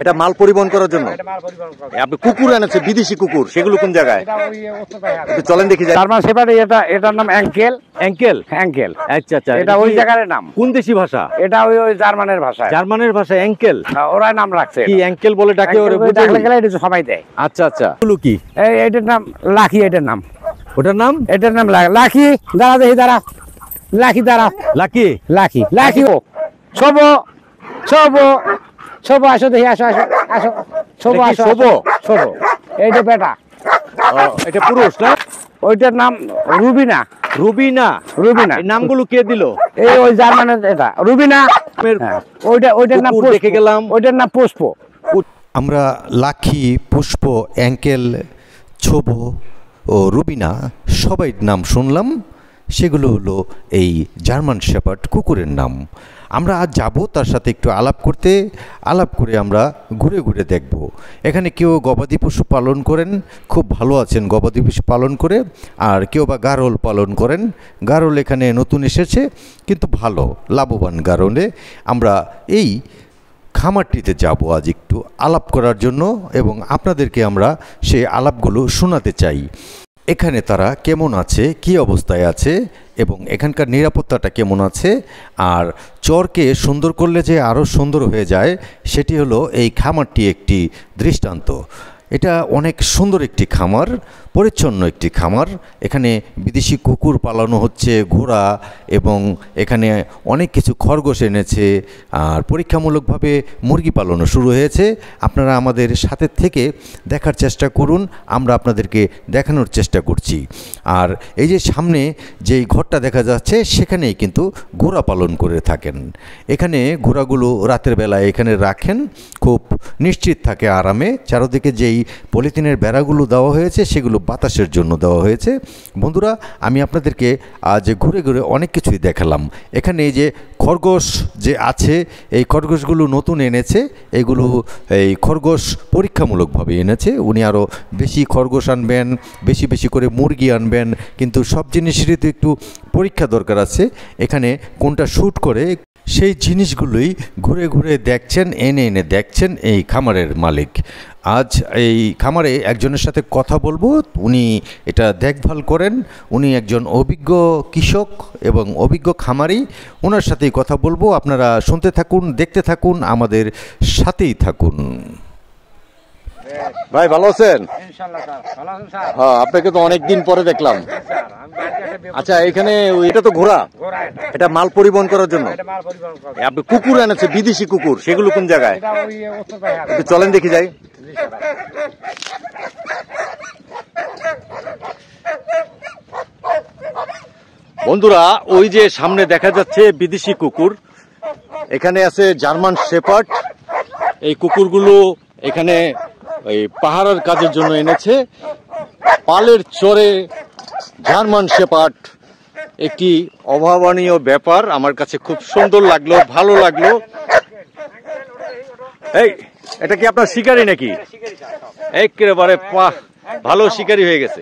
এটা মাল পরিবহন করার জন্য আপনি কুকুর এনেছে, বিদেশি কুকুর, সেগুলো কোন জায়গায়? চলেন দেখি যাই। জার্মান শেপার্ড, এটার নাম অ্যাঙ্কেল। অ্যাঙ্কেল? অ্যাঙ্কেল। আচ্ছা আচ্ছা, এটা ওই জায়গার নাম। কোন দেশি ভাষা এটা? ওই জার্মানের ভাষা। জার্মানের ভাষা অ্যাঙ্কেল? ওরাই নাম রাখছে। কি অ্যাঙ্কেল বলে ডাকে ওরে? ডাকলে গেলে এটা সবাই দেয়। আচ্ছা আচ্ছা, এগুলো কি? এটার নাম লাকি। এটার নাম? ওটার নাম? এটার নাম লাকি। দাঁড়া দেখি, দাঁড়া। লাকি, দাঁড়া। লাকি? Lucky, lucky. ও সব সব সব, আসো দেখি, আসো আসো আসো। সব আসো, সব সব। এইটা বেটা, এটা পুরুষ না? ওইটার নাম রুবিনা। রুবিনা? রুবিনা। এই নামগুলো কে দিল? এই ওই জার্মানের, এটা রুবিনা। ওইটার নাম দেখে গেলাম, ওইটার নাম পুষ্প। আমরা লাকি, পুষ্প, অ্যাঙ্কেল, ছোবো ও রুবিনা সবাই নাম শুনলাম। সেগুলো হলো এই জার্মান শেপার্ড কুকুরের নাম। আমরা আজ যাব তার সাথে একটু আলাপ করে আমরা ঘুরে ঘুরে দেখব। এখানে কেউ গবাদি পশু পালন করেন, খুব ভালো আছেন গবাদি পশু পালন করে, আর কেউ বা গারল পালন করেন। গারল এখানে নতুন এসেছে, কিন্তু ভালো লাভবান গারলে। আমরা এই খামারটিতে যাব আজ একটু আলাপ করার জন্য, এবং আপনাদেরকে আমরা সেই আলাপগুলো শোনাতে চাই। এখানে তারা কেমন আছে, কী অবস্থায় আছে, এবং এখানকার নিরাপত্তাটা কেমন আছে, আর চরকে সুন্দর করলে যে আরও সুন্দর হয়ে যায়, সেটি হলো এই খামারটি একটি দৃষ্টান্ত। এটা অনেক সুন্দর একটি খামার, পরিচ্ছন্ন একটি খামার। এখানে বিদেশি কুকুর পালানো হচ্ছে, ঘোড়া, এবং এখানে অনেক কিছু খরগোশ এনেছে, আর পরীক্ষামূলকভাবে মুরগি পালনও শুরু হয়েছে। আপনারা আমাদের সাথে থেকে দেখার চেষ্টা করুন, আমরা আপনাদেরকে দেখানোর চেষ্টা করছি। আর এই যে সামনে যেই ঘরটা দেখা যাচ্ছে, সেখানেই কিন্তু ঘোড়া পালন করে থাকেন। এখানে ঘোড়াগুলো রাতের বেলায় এখানে রাখেন, খুব নিশ্চিত থাকে আরামে। চারদিকে যেই পলিথিনের বেড়াগুলো দেওয়া হয়েছে, সেগুলো বাতাসের জন্য দেওয়া হয়েছে। বন্ধুরা, আমি আপনাদেরকে আজ ঘুরে ঘুরে অনেক কিছুই দেখালাম। এখানে এই যে খরগোশ যে আছে, এই খরগোশগুলো নতুন এনেছে। এগুলো এই খরগোশ পরীক্ষামূলকভাবে এনেছে। উনি আরও বেশি খরগোশ আনবেন, বেশি বেশি করে মুরগি আনবেন, কিন্তু সব জিনিসেরই তো একটু পরীক্ষা দরকার আছে। এখানে কোনটা শ্যুট করে, সেই জিনিসগুলোই ঘুরে ঘুরে দেখছেন, এনে এনে দেখছেন এই খামারের মালিক। আজ এই খামারে একজনের সাথে কথা বলবো, উনি এটা দেখভাল করেন। উনি একজন অভিজ্ঞ কৃষক এবং অভিজ্ঞ খামারি। ওনার সাথেই কথা বলবো। আপনারা শুনতে থাকুন, দেখতে থাকুন, আমাদের সাথেই থাকুন। ভাই ভালো আছেন? হ্যাঁ, আপনাকে তো অনেকদিন পরে দেখলাম। আচ্ছা, এখানে এটা তো ঘোড়া, এটা মাল পরিবহন করার জন্য আপনি কুকুর এনেছে, বিদেশি কুকুর, সেগুলো কোন জায়গায়? চলেন দেখি যাই। বন্ধুরা, ওই যে সামনে দেখা যাচ্ছে বিদেশি কুকুর, এখানে আছে জার্মান শেপার্ড। এই কুকুরগুলো এখানে এই পাহাড়ের কাজের জন্য এনেছে। পালের চরে জার্মান শেপার্ড একটি অভাবনীয় ব্যাপার। আমার কাছে খুব সুন্দর লাগলো, ভালো লাগলো। এই, এটা কি আপনার শিকারি নাকি? একেবারে ভালো শিকারি হয়ে গেছে।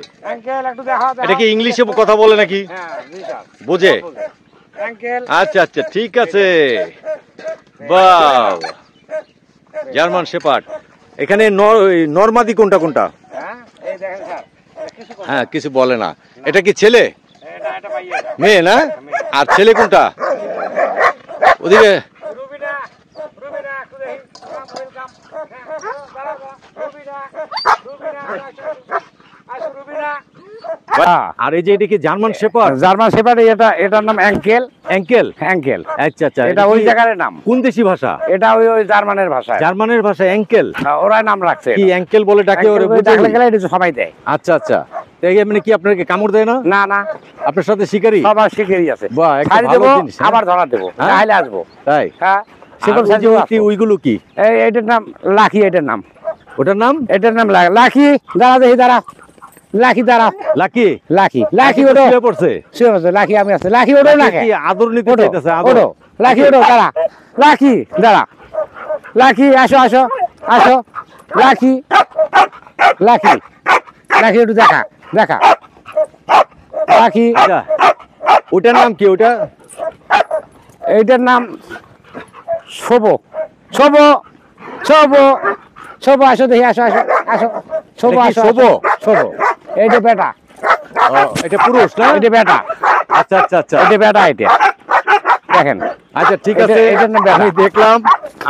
এটা কি ইংলিশে কথা বলে নাকি? বোঝে? আচ্ছা আচ্ছা, ঠিক আছে। বাহ, জার্মান শেপার্ড। এখানে নরমাদি কোনটা কোনটা? হ্যাঁ, কিছু বলে না। এটা কি ছেলে মেয়ে না? আর ছেলে কোনটা? ওদিকে আর এই যে এটা কি জার্মান শেপার্ড? জার্মান শেপার্ড, এটার নাম অ্যাঙ্কেল। অ্যাঙ্কেল? অ্যাঙ্কেল। আচ্ছা আচ্ছা, এটা ওই জায়গার নাম। কোন দেশি ভাষা? এটা ওই জার্মানের ভাষা। জার্মানের ভাষা অ্যাঙ্কেল? ওরাই নাম রাখছে। কি অ্যাঙ্কেল বলে ডাকে ওরে? ডাকলে গেলে এটা সবাই দেয়। আচ্ছা আচ্ছা, মানে কি আপনাকে কামড় দেয় না? না না, আপনার সাথে শিকারি? সবার শিকারি আছে। বাহ, একটা ভালো জিনিস। আবার ধরা দেবো, তাহলে আসবো। তাই? হ্যাঁ। ওইগুলো কি? এটার নাম লাকি। এটার নাম? ওটার নাম? এটার নাম লাকি। দাঁড়া দেখি, দাঁড়া। লাকি, দাঁড়া। লাকি? লাকি, লাকি ওটো পড়ছে। লাকি আমি আছে। লাকি ওটো নাকি আদর নিতে চাইতেছে? ওটো লাকি, ওটো দাঁড়া। লাকি, দাঁড়া। লাকি, আসো আসো আসো। লাকি, লাকি, লাকি একটু দেখা দেখা। লাকি। ওটার নাম কি? ওটা এইটার নাম শোভ। শোভ ছোবো ছোবো আসো দেখি আসো আসো আসো ছোবো এটা কি আসো ছোবো? ছোবো এইটা বেটা এটা পুরুষ না? এটা বেটা আচ্ছা আচ্ছা আচ্ছা এটা বেটা এটা দেখেন আচ্ছা ঠিক এটা- আছে, এটার নাম বেড়া। আমি দেখলাম,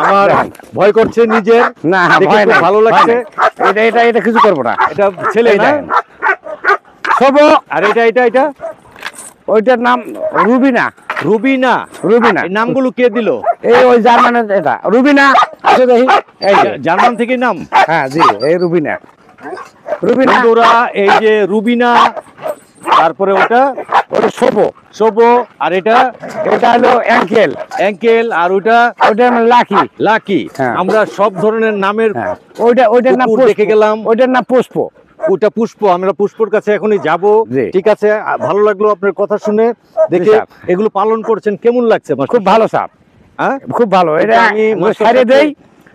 আমার দেখেন। ভয় করছে নিজের, না দেখে ভয় খুব নাই, ভালো ভয় লাগছে। নাই। এটা এটা এটা কিছু করবো না এটা ছেলে এই না? দেখেন। ছোবো আর এটা এটা এটা ওইটার নাম রুবিনা রুবিনা। রুবিনা এই নামগুলো কে দিল? এই ওই জার্মানের এটা রুবিনা আসো দেখি এই যে জার্মান থেকে নাম। হ্যাঁ জি এই রুবিনা রুবিনা বন্ধুরা এই যে রুবিনা, তারপরে ওটা ওটা ছোবো শোভো, আর এটা এটা হলো অ্যাঙ্কেল অ্যাঙ্কেল, আর ওটা ওইটার নাম লাকি লাকি। হ্যাঁ। আমরা সব ধরনের নামের হ্যাঁ ওইটার নাম কুকুর পুষ্প। দেখে গেলাম। ওইটার নাম পুষ্প ওটা পুষ্প, আমরা পুষ্পর কাছে এখনই যাব। জি। ঠিক আছে, ভালো লাগলো আপনার কথা শুনে, দেখে স্যার। এগুলো পালন করছেন, কেমন লাগছে আমার? খুব ভালো সাপ হ্যাঁ, খুব ভালো এটা আমি মাস্টার সারে সাহেবকে- দেই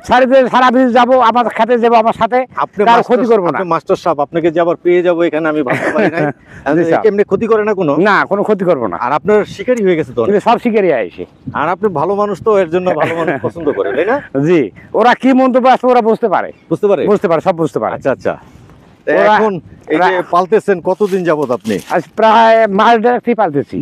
সারে দিয়ে সারা বিশ যাবো আমার খেতে যাবো আমার সাথে আপনি কারো ক্ষতি করবো না আপনি মাস্টার সাহেব, আপনাকে যে আবার পেয়ে যাবো এখানে আমি ভাবতে পারি নাই। জি, স্যার। এমনি ক্ষতি করে না কোনো? না কোনো ক্ষতি করবো না আর আপনার শিকারি হয়ে গেছে তো অনেক। কিন্তু সব শিকারি আইসে আর আপনি ভালো মানুষ, তো এর জন্য ভালো মানুষ পছন্দ করে, তাই না? জি ওরা কি মন্তব্য আসবে ওরা বুঝতে পারে বুঝতে পারে? সব বুঝতে পারে আচ্ছা আচ্ছা। তা ওরা- এখন এই যে পালতেছেন কতদিন যাবত আপনি? আজ প্রায় মাস দেড়েক পালতেছি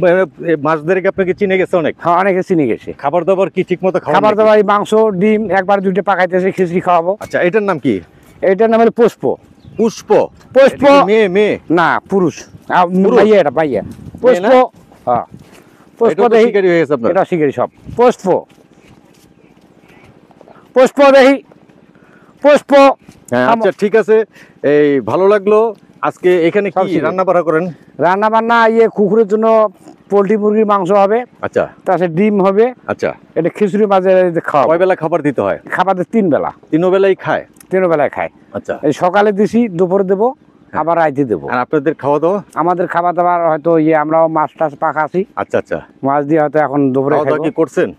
মাস দেড়েক আপনাকে চিনে গেছে অনেক। হ্যাঁ অনেকে চিনে গেছে খাবার দাবার কি ঠিক মতো খাওয়া? খাবার দাবার এই মাংস ডিম একবার দুইটা পাকাইতেছে খিচড়ি খাওয়াবো আচ্ছা, এটার নাম কি? এটার নাম হলো পুষ্প পুষ্প। পুষ্প এটা কি মেয়ে? মেয়ে? না পুরুষ পুরুষ? ভাইয়া এটা ভাইয়া পুষ্প না? হ্যাঁ পুষ্প এটাও তো দেখি শিকারি হয়ে গেছে আপনার। এটা শিকারি সব পুষ্প পুষ্প দেখি পুষ্প হ্যাঁ, আচ্ছা ঠিক আছে, এই ভালো লাগলো। আজকে এখানে সব কি শিকারি। রান্না বাড়া করেন? রান্না বান্না কুকুরের জন্য পোলট্রি মুরগির মাংস হবে আচ্ছা তাছাড়া ডিম হবে আচ্ছা। এটা খিচুড়ি মাঝে খাওয়া কয় বেলা খাবার দিতে হয়? খাবার দিয়ে 3 বেলা তিনো বেলাই খায়? 3 বেলায় খায় আচ্ছা। এই সকালে দিছি দুপুরে দেবো আবার রাইতে দেবো আর আপনাদের খাওয়া দাওয়া? আমাদের খাবার দাবার হয়তো আমরাও মাছ টাছ পাকাছি আচ্ছা আচ্ছা। মাছ দিয়ে হয়তো এখন দুপুরে খাওয়া দাওয়া খাইবো কি করছেন?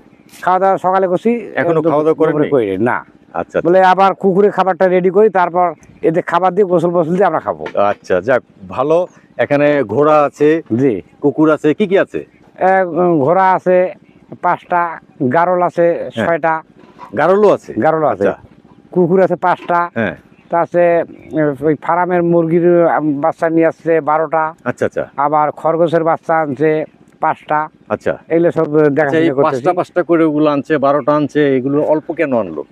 খাওয়া দাওয়া সকালে করছি এখনো দুপুরে- খাওয়া দাওয়া করেননি? দুপুরে করি না আচ্ছা বলে আবার কুকুরের খাবারটা রেডি করি তারপর এদের খাবার দিয়ে গোসল ফসল দিয়ে আমরা খাবো আচ্ছা, যাক ভালো। এখানে ঘোড়া আছে, জি কুকুর আছে, কি কি আছে? ঘোড়া আছে 5টা গারল আছে 6টা গারলও আছে? গারল আছে আচ্ছা। কুকুর আছে 5টা হ্যাঁ, তাছে ওই ফার্মের মুরগির বাচ্চা নিয়ে আসছে 12টা আচ্ছা আচ্ছা আবার খরগোশের বাচ্চা আনছে 5টা আচ্ছা। এগুলো সব আচ্ছা, এই দেখাশোনা করতেছি পাঁচটা করে ওগুলো আনছে, 12টা আনছে, এগুলো অল্প কেন আনলো?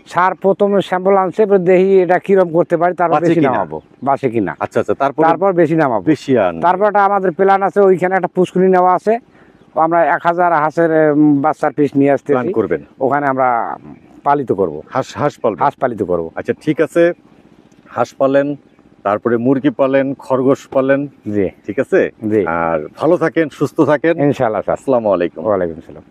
সার প্রথমে স্যাম্পল আনছে এবার দেখি এটা কিরম করতে পারি তারপর বাঁচে বেশি কিনা? নামাবো বাসে কিনা আচ্ছা আচ্ছা, তারপর তারপর বেশি নামাবো বেশি আন। তারপর একটা আমাদের প্ল্যান আছে ওইখানে একটা পুষ্কুনি নেওয়া আছে আমরা 1000 হাঁসের বাচ্চার পিস নিয়ে প্ল্যান আসতেছি করবেন? ওখানে আমরা পালিত করব হাঁস পালবেন? হাঁস পালিত করব আচ্ছা ঠিক আছে, হাঁস পালেন, তারপরে মুরগি পালেন, খরগোশ পালেন, জি ঠিক আছে। জি আর ভালো থাকেন, সুস্থ থাকেন। ইনশাআল্লাহ স্যার আসসালামু আলাইকুম। ওয়ালাইকুম আসসালাম